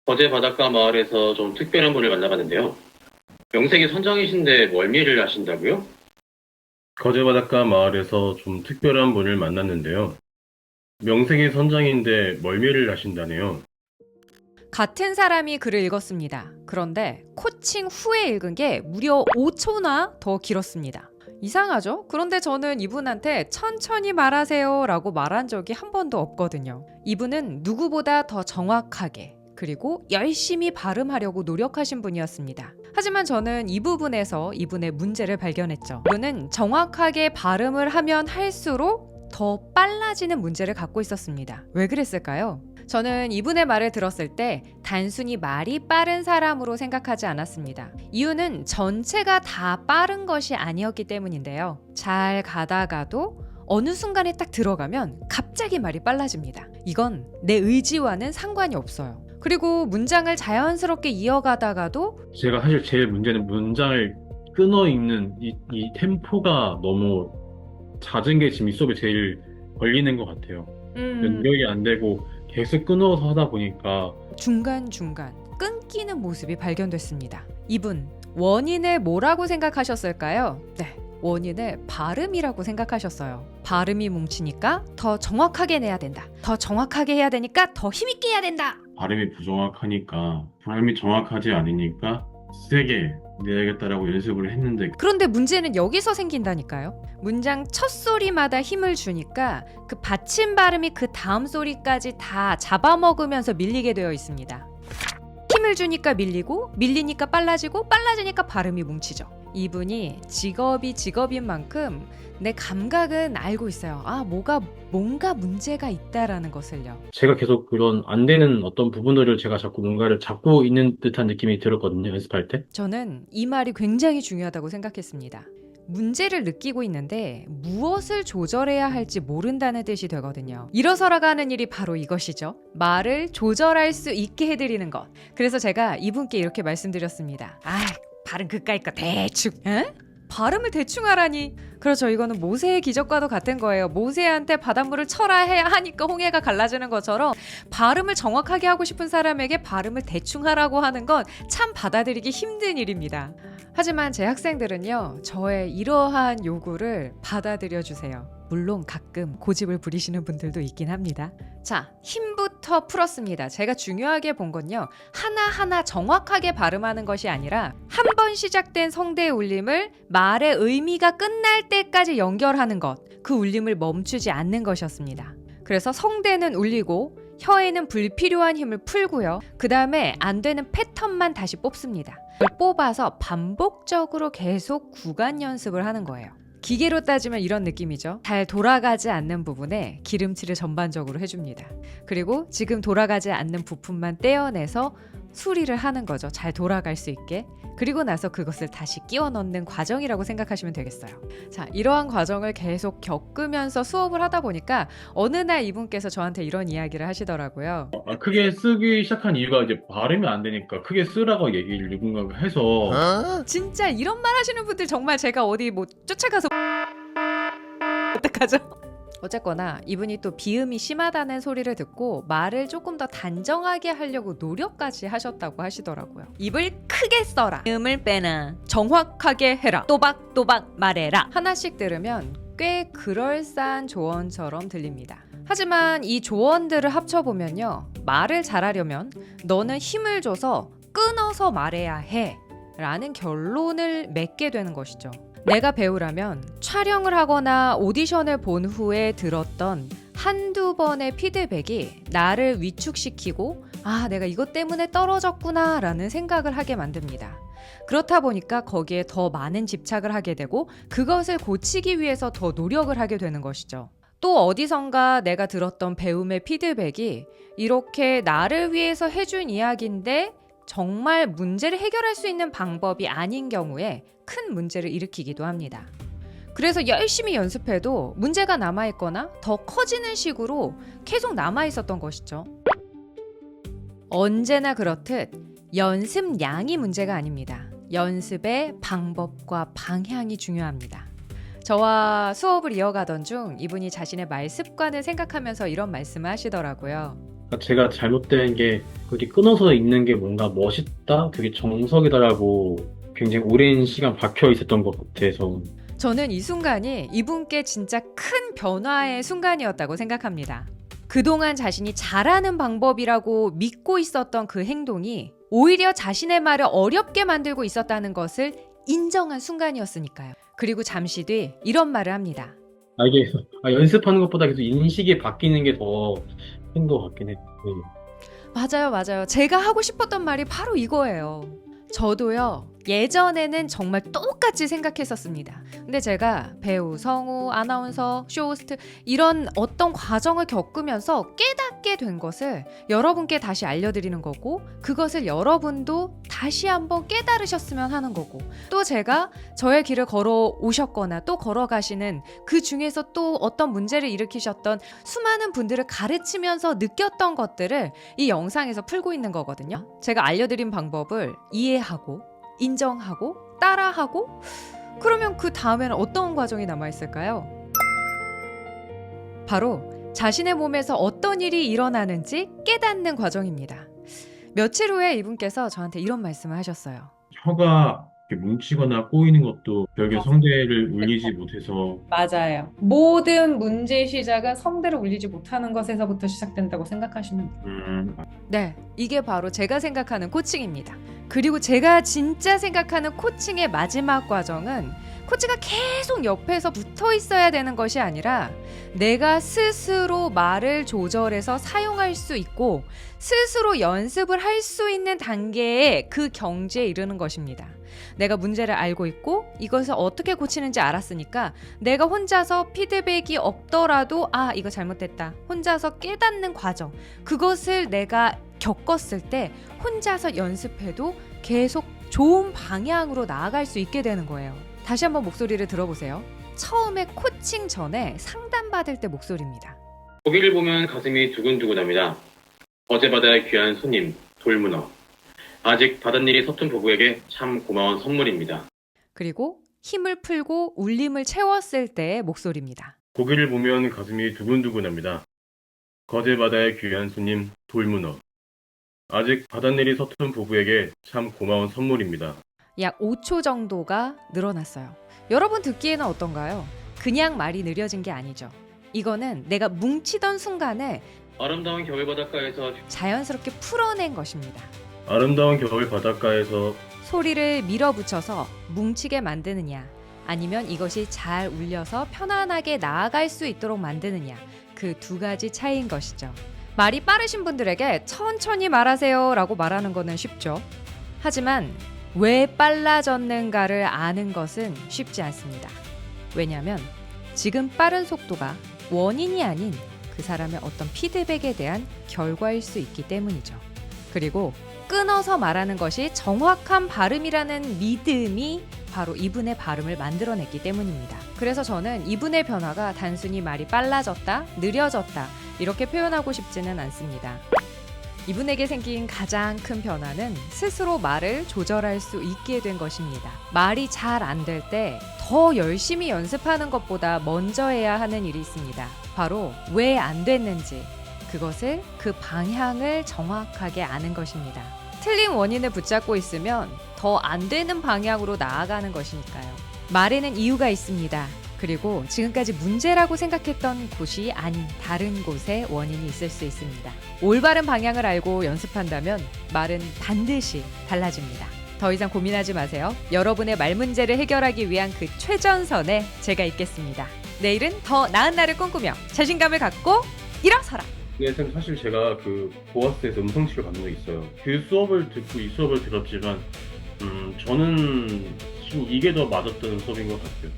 거제 바닷가 마을에서 좀 특별한 분을 만나봤는데요. 명색이 선장이신데 멀미를 하신다고요? 거제 바닷가 마을에서 좀 특별한 분을 만났는데요. 명색이 선장인데 멀미를 하신다네요. 같은 사람이 글을 읽었습니다. 그런데 코칭 후에 읽은 게 무려 5초나 더 길었습니다. 이상하죠? 그런데 저는 이분한테 천천히 말하세요 라고 말한 적이 한 번도 없거든요. 이분은 누구보다 더 정확하게 그리고 열심히 발음하려고 노력하신 분이었습니다. 하지만 저는 이 부분에서 이분의 문제를 발견했죠. 이분은 정확하게 발음을 하면 할수록 더 빨라지는 문제를 갖고 있었습니다. 왜 그랬을까요? 저는 이분의 말을 들었을 때 단순히 말이 빠른 사람으로 생각하지 않았습니다. 이유는 전체가 다 빠른 것이 아니었기 때문인데요. 잘 가다가도 어느 순간에 딱 들어가면 갑자기 말이 빨라집니다. 이건 내 의지와는 상관이 없어요. 그리고 문장을 자연스럽게 이어가다가도 제가 사실 제일 문제는 문장을 끊어 읽는 이 템포가 너무 잦은 게 지금 이 수업에 제일 걸리는 것 같아요. 연결이 안 되고 계속 끊어서 하다 보니까 중간중간 끊기는 모습이 발견됐습니다. 이분 원인을 뭐라고 생각하셨을까요? 네, 원인을 발음이라고 생각하셨어요. 발음이 뭉치니까 더 정확하게 내야 된다. 더 정확하게 해야 되니까 더 힘있게 해야 된다. 발음이 부정확하니까 발음이 정확하지 않으니까 세게 내야겠다라고 연습을 했는데 그런데 문제는 여기서 생긴다니까요. 문장 첫 소리마다 힘을 주니까 그 받침 발음이 그 다음 소리까지 다 잡아먹으면서 밀리게 되어 있습니다. 힘을 주니까 밀리고 밀리니까 빨라지고 빨라지니까 발음이 뭉치죠. 이분이 직업인 만큼 내 감각은 알고 있어요. 뭔가 문제가 있다라는 것을요. 제가 계속 그런 안 되는 어떤 부분들을 제가 자꾸 뭔가를 잡고 있는 듯한 느낌이 들었거든요, 연습할 때. 저는 이 말이 굉장히 중요하다고 생각했습니다. 문제를 느끼고 있는데 무엇을 조절해야 할지 모른다는 뜻이 되거든요. 일어서라가 하는 일이 바로 이것이죠. 말을 조절할 수 있게 해드리는 것. 그래서 제가 이분께 이렇게 말씀드렸습니다. 발음 그까이 거 대충. 에? 발음을 대충 하라니. 그렇죠. 이거는 모세의 기적과도 같은 거예요. 모세한테 바닷물을 쳐라 해야 하니까 홍해가 갈라지는 것처럼 발음을 정확하게 하고 싶은 사람에게 발음을 대충 하라고 하는 건 참 받아들이기 힘든 일입니다. 하지만 제 학생들은요, 저의 이러한 요구를 받아들여 주세요. 물론 가끔 고집을 부리시는 분들도 있긴 합니다. 자, 힘부터 풀었습니다. 제가 중요하게 본 건요, 하나하나 정확하게 발음하는 것이 아니라 한 번 시작된 성대의 울림을 말의 의미가 끝날 때까지 연결하는 것, 그 울림을 멈추지 않는 것이었습니다. 그래서 성대는 울리고 혀에는 불필요한 힘을 풀고요. 그 다음에 안 되는 패턴만 다시 뽑습니다. 그걸 뽑아서 반복적으로 계속 구간 연습을 하는 거예요. 기계로 따지면 이런 느낌이죠. 잘 돌아가지 않는 부분에 기름칠을 전반적으로 해줍니다. 그리고 지금 돌아가지 않는 부품만 떼어내서 수리를 하는 거죠. 잘 돌아갈 수 있게. 그리고 나서 그것을 다시 끼워 넣는 과정이라고 생각하시면 되겠어요. 자, 이러한 과정을 계속 겪으면서 수업을 하다 보니까 어느 날 이분께서 저한테 이런 이야기를 하시더라고요. 크게 쓰기 시작한 이유가 이제 발음이 안 되니까 크게 쓰라고 얘기를 누군가가 해서 진짜 이런 말 하시는 분들 정말 제가 어디 뭐 쫓아가서 어떡하죠? 어쨌거나 이분이 또 비음이 심하다는 소리를 듣고 말을 조금 더 단정하게 하려고 노력까지 하셨다고 하시더라고요. 입을 크게 써라. 음을 빼나. 정확하게 해라. 또박또박 말해라. 하나씩 들으면 꽤 그럴싸한 조언처럼 들립니다. 하지만 이 조언들을 합쳐보면요. 말을 잘하려면 너는 힘을 줘서 끊어서 말해야 해. 라는 결론을 맺게 되는 것이죠. 내가 배우라면 촬영을 하거나 오디션을 본 후에 들었던 한두 번의 피드백이 나를 위축시키고 내가 이것 때문에 떨어졌구나 라는 생각을 하게 만듭니다. 그렇다 보니까 거기에 더 많은 집착을 하게 되고 그것을 고치기 위해서 더 노력을 하게 되는 것이죠. 또 어디선가 내가 들었던 배움의 피드백이 이렇게 나를 위해서 해준 이야기인데 정말 문제를 해결할 수 있는 방법이 아닌 경우에 큰 문제를 일으키기도 합니다. 그래서 열심히 연습해도 문제가 남아있거나 더 커지는 식으로 계속 남아있었던 것이죠. 언제나 그렇듯 연습량이 문제가 아닙니다. 연습의 방법과 방향이 중요합니다. 저와 수업을 이어가던 중 이분이 자신의 말 습관을 생각하면서 이런 말씀을 하시더라고요. 그러니까 제가 잘못된 게 그렇게 끊어서 읽는 게 뭔가 멋있다? 그게 정석이다라고 굉장히 오랜 시간 박혀 있었던 것 같아서 저는 이 순간이 이분께 진짜 큰 변화의 순간이었다고 생각합니다. 그동안 자신이 잘하는 방법이라고 믿고 있었던 그 행동이 오히려 자신의 말을 어렵게 만들고 있었다는 것을 인정한 순간이었으니까요. 그리고 잠시 뒤 이런 말을 합니다. 이게 연습하는 것보다 계속 인식이 바뀌는 게 더 큰 것 같긴 해요. 네. 맞아요, 맞아요. 제가 하고 싶었던 말이 바로 이거예요. 저도요, 예전에는 정말 똑같이 생각했었습니다. 근데 제가 배우, 성우, 아나운서, 쇼호스트 이런 어떤 과정을 겪으면서 깨닫게 된 것을 여러분께 다시 알려드리는 거고, 그것을 여러분도 다시 한번 깨달으셨으면 하는 거고, 또 제가 저의 길을 걸어 오셨거나 또 걸어가시는 그 중에서 또 어떤 문제를 일으키셨던 수많은 분들을 가르치면서 느꼈던 것들을 이 영상에서 풀고 있는 거거든요. 제가 알려드린 방법을 이해하고 인정하고 따라하고, 그러면 그 다음에는 어떤 과정이 남아있을까요? 바로 자신의 몸에서 어떤 일이 일어나는지 깨닫는 과정입니다. 며칠 후에 이분께서 저한테 이런 말씀을 하셨어요. 혀가 이렇게 뭉치거나 꼬이는 것도 별개 성대를 울리지 못해서 맞아요. 모든 문제의 시작은 성대를 울리지 못하는 것에서부터 시작된다고 생각하시면 돼요. 네, 이게 바로 제가 생각하는 코칭입니다. 그리고 제가 진짜 생각하는 코칭의 마지막 과정은 코치가 계속 옆에서 붙어 있어야 되는 것이 아니라 내가 스스로 말을 조절해서 사용할 수 있고 스스로 연습을 할 수 있는 단계에 그 경지에 이르는 것입니다. 내가 문제를 알고 있고 이것을 어떻게 고치는지 알았으니까 내가 혼자서 피드백이 없더라도 이거 잘못됐다. 혼자서 깨닫는 과정. 그것을 내가 겪었을 때 혼자서 연습해도 계속 좋은 방향으로 나아갈 수 있게 되는 거예요. 다시 한번 목소리를 들어보세요. 처음에 코칭 전에 상담받을 때 목소리입니다. 고기를 보면 가슴이 두근두근합니다. 어제 받아야 귀한 손님, 돌문어. 아직 받은 일이 서툰 부부에게 참 고마운 선물입니다. 그리고 힘을 풀고 울림을 채웠을 때의 목소리입니다. 고기를 보면 가슴이 두근두근합니다. 거제바다의 귀한 손님, 돌문어. 아직 바닷일이 서툰 부부에게 참 고마운 선물입니다. 약 5초 정도가 늘어났어요. 여러분 듣기에는 어떤가요? 그냥 말이 느려진 게 아니죠. 이거는 내가 뭉치던 순간에 아름다운 겨울 바닷가에서 자연스럽게 풀어낸 것입니다. 아름다운 겨울 바닷가에서 소리를 밀어붙여서 뭉치게 만드느냐, 아니면 이것이 잘 울려서 편안하게 나아갈 수 있도록 만드느냐, 그 두 가지 차이인 것이죠. 말이 빠르신 분들에게 천천히 말하세요 라고 말하는 거는 쉽죠. 하지만 왜 빨라졌는가를 아는 것은 쉽지 않습니다. 왜냐하면 지금 빠른 속도가 원인이 아닌 그 사람의 어떤 피드백에 대한 결과일 수 있기 때문이죠. 그리고 끊어서 말하는 것이 정확한 발음이라는 믿음이 바로 이분의 발음을 만들어냈기 때문입니다. 그래서 저는 이분의 변화가 단순히 말이 빨라졌다, 느려졌다 이렇게 표현하고 싶지는 않습니다. 이분에게 생긴 가장 큰 변화는 스스로 말을 조절할 수 있게 된 것입니다. 말이 잘 안 될 때 더 열심히 연습하는 것보다 먼저 해야 하는 일이 있습니다. 바로 왜 안 됐는지, 그것을 그 방향을 정확하게 아는 것입니다. 틀린 원인을 붙잡고 있으면 더 안 되는 방향으로 나아가는 것이니까요. 말에는 이유가 있습니다. 그리고 지금까지 문제라고 생각했던 곳이 아닌 다른 곳에 원인이 있을 수 있습니다. 올바른 방향을 알고 연습한다면 말은 반드시 달라집니다. 더 이상 고민하지 마세요. 여러분의 말 문제를 해결하기 위한 그 최전선에 제가 있겠습니다. 내일은 더 나은 날을 꿈꾸며 자신감을 갖고 일어서라. 네, 사실 제가 그 보아스에서 음성치료 받는 게 있어요. 그 수업을 듣고 이 수업을 들었지만 저는 지금 이게 더 맞았던 수업인 것 같아요.